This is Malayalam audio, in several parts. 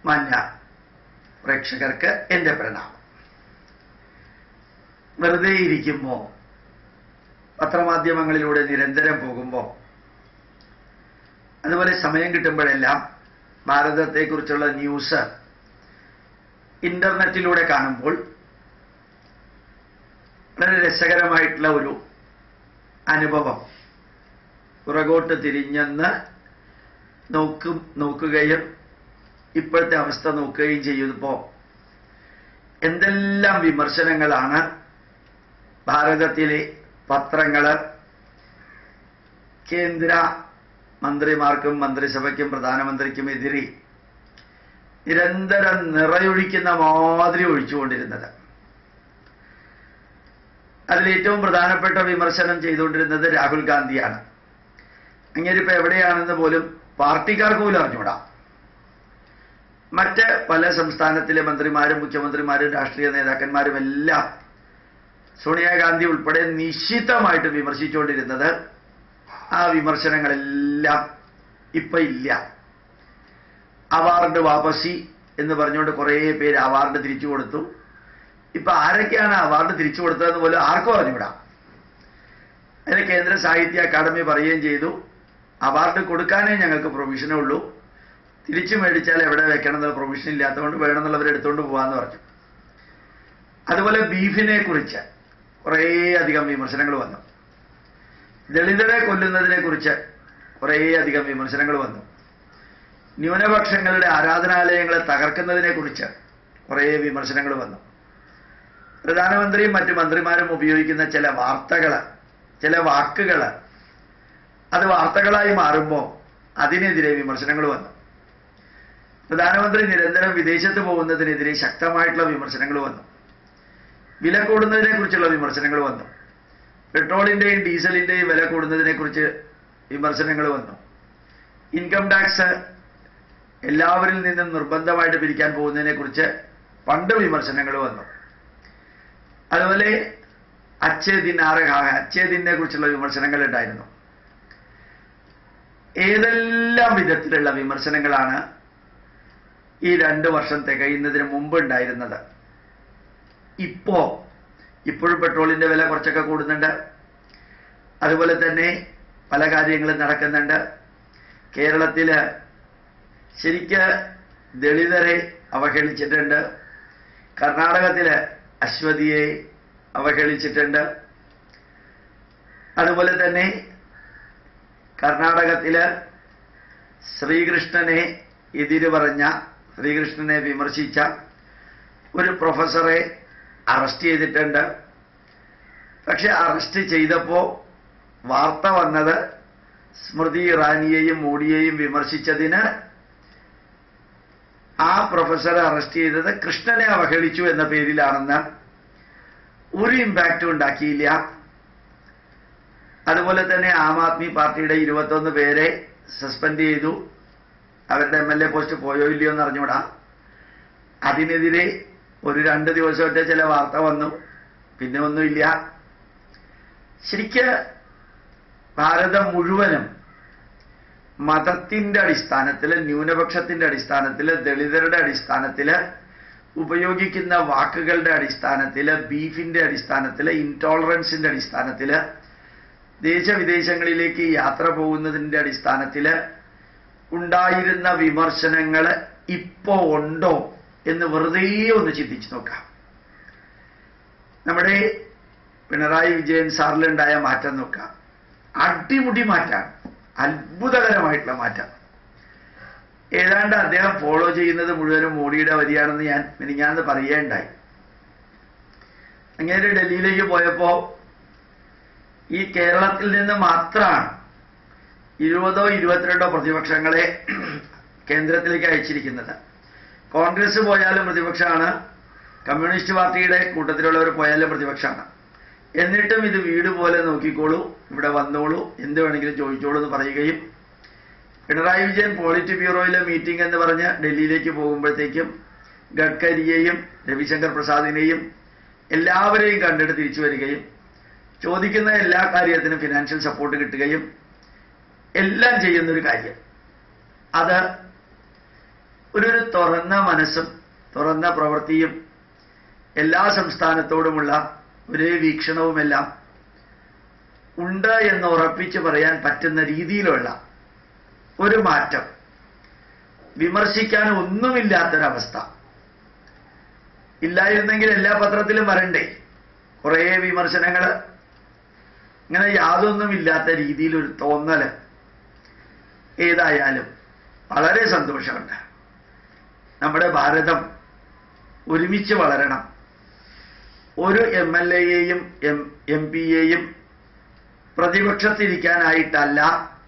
മാന്യ പ്രേക്ഷകർക്ക് എൻ്റെ പ്രണാമം. വെറുതെ ഇരിക്കുമ്പോൾ പത്രമാധ്യമങ്ങളിലൂടെ നിരന്തരം പോകുമ്പോൾ അതുപോലെ സമയം കിട്ടുമ്പോഴെല്ലാം ഭാരതത്തെക്കുറിച്ചുള്ള ന്യൂസ് ഇന്റർനെറ്റിലൂടെ കാണുമ്പോൾ വളരെ രസകരമായിട്ടുള്ള ഒരു അനുഭവം പുറകോട്ട് തിരിഞ്ഞെന്ന് നോക്കുകയും ഇപ്പോഴത്തെ അവസ്ഥ നോക്കുകയും ചെയ്യുമ്പോൾ എന്തെല്ലാം വിമർശനങ്ങളാണ് ഭാരതത്തിലെ പത്രങ്ങൾ കേന്ദ്ര മന്ത്രിമാർക്കും മന്ത്രിസഭയ്ക്കും പ്രധാനമന്ത്രിക്കും എതിരെ നിരന്തരം നിറയൊഴിക്കുന്ന മാതിരി ഒഴിച്ചുകൊണ്ടിരുന്നത്. അതിലേറ്റവും പ്രധാനപ്പെട്ട വിമർശനം ചെയ്തുകൊണ്ടിരുന്നത് രാഹുൽ ഗാന്ധിയാണ്. അങ്ങേരിപ്പോൾ എവിടെയാണെന്ന് പോലും പാർട്ടിക്കാർക്ക് പോലും അറിഞ്ഞൂടാ. മറ്റ് പല സംസ്ഥാനത്തിലെ മന്ത്രിമാരും മുഖ്യമന്ത്രിമാരും രാഷ്ട്രീയ നേതാക്കന്മാരും എല്ലാം സോണിയാഗാന്ധി ഉൾപ്പെടെ നിശ്ചിതമായിട്ട് വിമർശിച്ചുകൊണ്ടിരുന്നത് ആ വിമർശനങ്ങളെല്ലാം ഇപ്പൊ ഇല്ല. അവാർഡ് വാപസി എന്ന് പറഞ്ഞുകൊണ്ട് കുറേ പേര് അവാർഡ് തിരിച്ചു കൊടുത്തു. ഇപ്പൊ ആരൊക്കെയാണ് അവാർഡ് തിരിച്ചു കൊടുത്തതെന്ന് പോലും ആർക്കും അറിഞ്ഞൂടാ. അതിന് കേന്ദ്ര സാഹിത്യ അക്കാദമി പറയുകയും ചെയ്തു, അവാർഡ് കൊടുക്കാനേ ഞങ്ങൾക്ക് പ്രൊവിഷനേ ഉള്ളൂ, തിരിച്ചു മേടിച്ചാൽ എവിടെ വെക്കണം എന്നുള്ള പ്രൊവിഷൻ ഇല്ലാത്തതുകൊണ്ട് വേണമെന്നുള്ളവർ എടുത്തുകൊണ്ട് പോകാമെന്ന് പറഞ്ഞു. അതുപോലെ ബീഫിനെ കുറിച്ച് കുറേയധികം വിമർശനങ്ങൾ വന്നു. ദളിതരെ കൊല്ലുന്നതിനെ കുറിച്ച് കുറേയധികം വിമർശനങ്ങൾ വന്നു. ന്യൂനപക്ഷങ്ങളുടെ ആരാധനാലയങ്ങളെ തകർക്കുന്നതിനെ കുറിച്ച് കുറേ വിമർശനങ്ങൾ വന്നു. പ്രധാനമന്ത്രിയും മറ്റു മന്ത്രിമാരും ഉപയോഗിക്കുന്ന ചില വാർത്തകൾ, ചില വാക്കുകൾ അത് വാർത്തകളായി മാറുമ്പോൾ അതിനെതിരെ വിമർശനങ്ങൾ വന്നു. പ്രധാനമന്ത്രി നിരന്തരം വിദേശത്ത് പോകുന്നതിനെതിരെ ശക്തമായിട്ടുള്ള വിമർശനങ്ങൾ വന്നു. വില കൂടുന്നതിനെ കുറിച്ചുള്ള വിമർശനങ്ങൾ വന്നു. പെട്രോളിന്റെയും ഡീസലിന്റെയും വില കൂടുന്നതിനെ കുറിച്ച് വിമർശനങ്ങൾ വന്നു. ഇൻകം ടാക്സ് എല്ലാവരിൽ നിന്നും നിർബന്ധമായിട്ട് പിരിക്കാൻ പോകുന്നതിനെ കുറിച്ച് പണ്ട് വിമർശനങ്ങൾ വന്നു. അതുപോലെ അച്ഛേദിനെ കുറിച്ചുള്ള വിമർശനങ്ങൾ ഉണ്ടായിരുന്നു. ഏതെല്ലാം വിധത്തിലുള്ള വിമർശനങ്ങളാണ് ഈ 2 വർഷം തികയുന്നതിന് മുമ്പ് ഉണ്ടായിരുന്നത്. ഇപ്പോഴും പെട്രോളിന്റെ വില കുറച്ചൊക്കെ കൂടുന്നുണ്ട്. അതുപോലെ തന്നെ പല കാര്യങ്ങളും നടക്കുന്നുണ്ട്. കേരളത്തില് ശരിക്ക് ദളിതരെ അവഹേളിച്ചിട്ടുണ്ട്. കർണാടകത്തില് അശ്വതിയെ അവഹേളിച്ചിട്ടുണ്ട്. അതുപോലെ തന്നെ കർണാടകത്തില് ശ്രീകൃഷ്ണനെ എതിര് പറഞ്ഞ, ശ്രീകൃഷ്ണനെ വിമർശിച്ച ഒരു പ്രൊഫസറെ അറസ്റ്റ് ചെയ്തിട്ടുണ്ട്. പക്ഷെ അറസ്റ്റ് ചെയ്തപ്പോൾ വാർത്ത വന്നത് സ്മൃതി ഇറാനിയെയും മോഡിയെയും വിമർശിച്ചതിന് ആ പ്രൊഫസറെ അറസ്റ്റ് ചെയ്തത് കൃഷ്ണനെ അവഹേളിച്ചു എന്ന പേരിലാണെന്ന് ഒരു ഇമ്പാക്റ്റും ഉണ്ടാക്കിയില്ല. അതുപോലെ തന്നെ ആം ആദ്മി പാർട്ടിയുടെ 21 പേരെ സസ്പെൻഡ് ചെയ്തു. അവരുടെ MLA പോസ്റ്റ് പോയോ ഇല്ലയോ എന്ന് അറിഞ്ഞൂടാ. അതിനെതിരെ ഒരു 2 ദിവസമായിട്ട് ചില വാർത്ത വന്നു, പിന്നെ ഒന്നുമില്ല. ശരിക്ക് ഭാരതം മുഴുവനും മതത്തിന്റെ അടിസ്ഥാനത്തിൽ, ന്യൂനപക്ഷത്തിന്റെ അടിസ്ഥാനത്തിൽ, ദളിതരുടെ അടിസ്ഥാനത്തിൽ, ഉപയോഗിക്കുന്ന വാക്കുകളുടെ അടിസ്ഥാനത്തിൽ, ബീഫിന്റെ അടിസ്ഥാനത്തിൽ, ഇൻടോളറൻസിന്റെ അടിസ്ഥാനത്തിൽ, ദേശവിദേശങ്ങളിലേക്ക് യാത്ര പോകുന്നതിന്റെ അടിസ്ഥാനത്തിൽ ഉണ്ടായിരുന്ന വിമർശനങ്ങൾ ഇപ്പോ ഉണ്ടോ എന്ന് വെറുതെ ഒന്ന് ചിന്തിച്ചു നോക്കാം. നമ്മുടെ പിണറായി വിജയൻ സാറിലുണ്ടായ മാറ്റം നോക്കാം. അടിമുടി മാറ്റാണ്, അത്ഭുതകരമായിട്ടുള്ള മാറ്റം. ഏതാണ്ട് അദ്ദേഹം ഫോളോ ചെയ്യുന്നത് മുഴുവനും മോഡിയുടെ വരിയാണെന്ന് ഞാൻ മിനിഞ്ഞാന്ന് പറയുകയുണ്ടായി. അങ്ങേര് ഡൽഹിയിലേക്ക് പോയപ്പോ ഈ കേരളത്തിൽ നിന്ന് മാത്രമാണ് 20ഓ 22ഓ പ്രതിപക്ഷങ്ങളെ കേന്ദ്രത്തിലേക്ക് അയച്ചിരിക്കുന്നത്. കോൺഗ്രസ് പോയാലും പ്രതിപക്ഷമാണ്, കമ്മ്യൂണിസ്റ്റ് പാർട്ടിയുടെ കൂട്ടത്തിലുള്ളവർ പോയാലും പ്രതിപക്ഷമാണ്. എന്നിട്ടും ഇത് വീട് പോലെ നോക്കിക്കോളൂ, ഇവിടെ വന്നോളൂ, എന്ത് വേണമെങ്കിലും ചോദിച്ചോളൂ എന്ന് പറയുകയും, പിണറായി വിജയൻ പോളിറ്റ് ബ്യൂറോയിലെ മീറ്റിംഗ് എന്ന് പറഞ്ഞ് ഡൽഹിയിലേക്ക് പോകുമ്പോഴത്തേക്കും ഗഡ്കരിയെയും രവിശങ്കർ പ്രസാദിനെയും എല്ലാവരെയും കണ്ടിട്ട് തിരിച്ചു വരികയും ചോദിക്കുന്ന എല്ലാ കാര്യത്തിനും ഫിനാൻഷ്യൽ സപ്പോർട്ട് കിട്ടുകയും എല്ലാം ചെയ്യുന്നൊരു കാര്യം. അത് ഒരു തുറന്ന മനസ്സും തുറന്ന പ്രവൃത്തിയും എല്ലാ സംസ്ഥാനത്തോടുമുള്ള ഒരേ വീക്ഷണവുമെല്ലാം ഉണ്ട് എന്ന് ഉറപ്പിച്ച് പറയാൻ പറ്റുന്ന രീതിയിലുള്ള ഒരു മാറ്റം, വിമർശിക്കാൻ ഒന്നുമില്ലാത്തൊരവസ്ഥ. ഇല്ലായിരുന്നെങ്കിൽ എല്ലാ പത്രത്തിലും വരണ്ടേ കുറേ വിമർശനങ്ങൾ. ഇങ്ങനെ യാതൊന്നുമില്ലാത്ത രീതിയിലൊരു തോന്നല്. ഏതായാലും വളരെ സന്തോഷമുണ്ട്. നമ്മുടെ ഭാരതം ഒരുമിച്ച് വളരണം. ഒരു MLA-യെയും MP-യെയും പ്രതിപക്ഷത്തിരിക്കാനായിട്ടല്ല,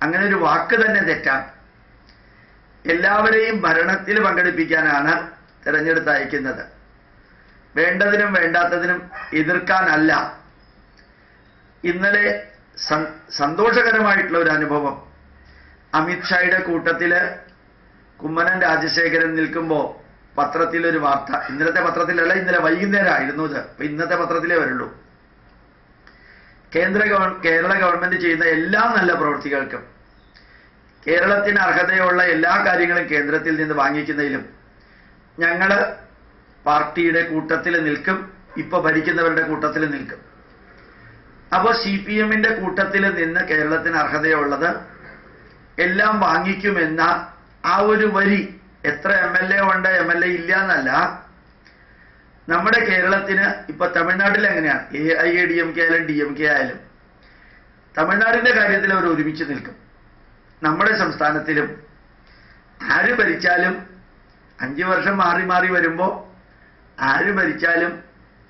അങ്ങനെ ഒരു വാക്ക് തന്നെ തെറ്റാണ്. എല്ലാവരെയും ഭരണത്തിൽ പങ്കെടുപ്പിക്കാനാണ് തെരഞ്ഞെടുത്ത് അയക്കുന്നത്. വേണ്ടതിനും വേണ്ടാത്തതിനും എതിർക്കാനല്ല. ഇന്നലെ സന്തോഷകരമായിട്ടുള്ള ഒരു അനുഭവം, അമിത്ഷായുടെ കൂട്ടത്തില് കുമ്മനം രാജശേഖരൻ നിൽക്കുമ്പോൾ പത്രത്തിലൊരു വാർത്ത, ഇന്നലത്തെ പത്രത്തിലല്ല, ഇന്നലെ വൈകുന്നേരമായിരുന്നു ഇത്, അപ്പൊ ഇന്നത്തെ പത്രത്തിലേ വരുള്ളൂ. കേരള ഗവൺമെന്റ് ചെയ്യുന്ന എല്ലാ നല്ല പ്രവൃത്തികൾക്കും കേരളത്തിന് അർഹതയുള്ള എല്ലാ കാര്യങ്ങളും കേന്ദ്രത്തിൽ നിന്ന് വാങ്ങിക്കുന്നതിലും ഞങ്ങൾ പാർട്ടിയുടെ കൂട്ടത്തിൽ നിൽക്കും, ഇപ്പൊ ഭരിക്കുന്നവരുടെ കൂട്ടത്തിൽ നിൽക്കും. അപ്പോൾ CPM-ന്റെ കൂട്ടത്തിൽ നിന്ന് കേരളത്തിന് അർഹതയുള്ളത് എല്ലാം വാങ്ങിക്കുമെന്ന ആ ഒരു വരി, എത്ര MLA ഉണ്ട് MLA ഇല്ല എന്നല്ല, നമ്മുടെ കേരളത്തിന് ഇപ്പൊ തമിഴ്നാട്ടിൽ എങ്ങനെയാണ്, AIADMK ആയാലും DMK ആയാലും തമിഴ്നാടിന്റെ കാര്യത്തിൽ അവർ ഒരുമിച്ച് നിൽക്കും. നമ്മുടെ സംസ്ഥാനത്തിലും ആര് ഭരിച്ചാലും 5 വർഷം മാറി മാറി വരുമ്പോൾ ആര് ഭരിച്ചാലും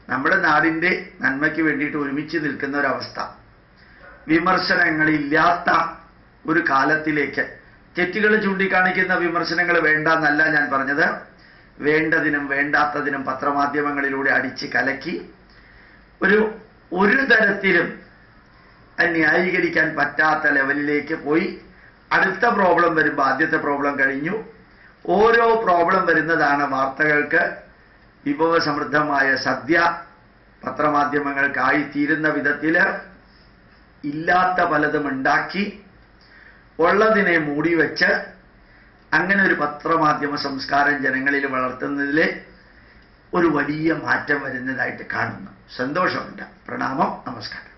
നമ്മുടെ നാടിന്റെ നന്മയ്ക്ക് വേണ്ടിയിട്ട് ഒരുമിച്ച് നിൽക്കുന്ന ഒരവസ്ഥ, വിമർശനങ്ങളില്ലാത്ത ഒരു കാലത്തിലേക്ക്. തെറ്റുകൾ ചൂണ്ടിക്കാണിക്കുന്ന വിമർശനങ്ങൾ വേണ്ട എന്നല്ല ഞാൻ പറഞ്ഞത്. വേണ്ടതിനും വേണ്ടാത്തതിനും പത്രമാധ്യമങ്ങളിലൂടെ അടിച്ച് കലക്കി ഒരു തരത്തിലും ന്യായീകരിക്കാൻ പറ്റാത്ത ലെവലിലേക്ക് പോയി. അടുത്ത പ്രോബ്ലം വരുമ്പോൾ ആദ്യത്തെ പ്രോബ്ലം കഴിഞ്ഞു. ഓരോ പ്രോബ്ലം വരുന്നതാണ് വാർത്തകൾക്ക് വിഭവസമൃദ്ധമായ സദ്യ. പത്രമാധ്യമങ്ങൾക്കായി തീരുന്ന വിധത്തിൽ ഇല്ലാത്ത പലതും ഉണ്ടാക്കി ഉള്ളതിനെ മൂടിവെച്ച് അങ്ങനെ ഒരു പത്രമാധ്യമ സംസ്കാരം ജനങ്ങളിൽ വളർത്തുന്നതിൽ ഒരു വലിയ മാറ്റം വരുന്നതായിട്ട് കാണുന്നു. സന്തോഷമുണ്ട്. പ്രണാമം. നമസ്കാരം.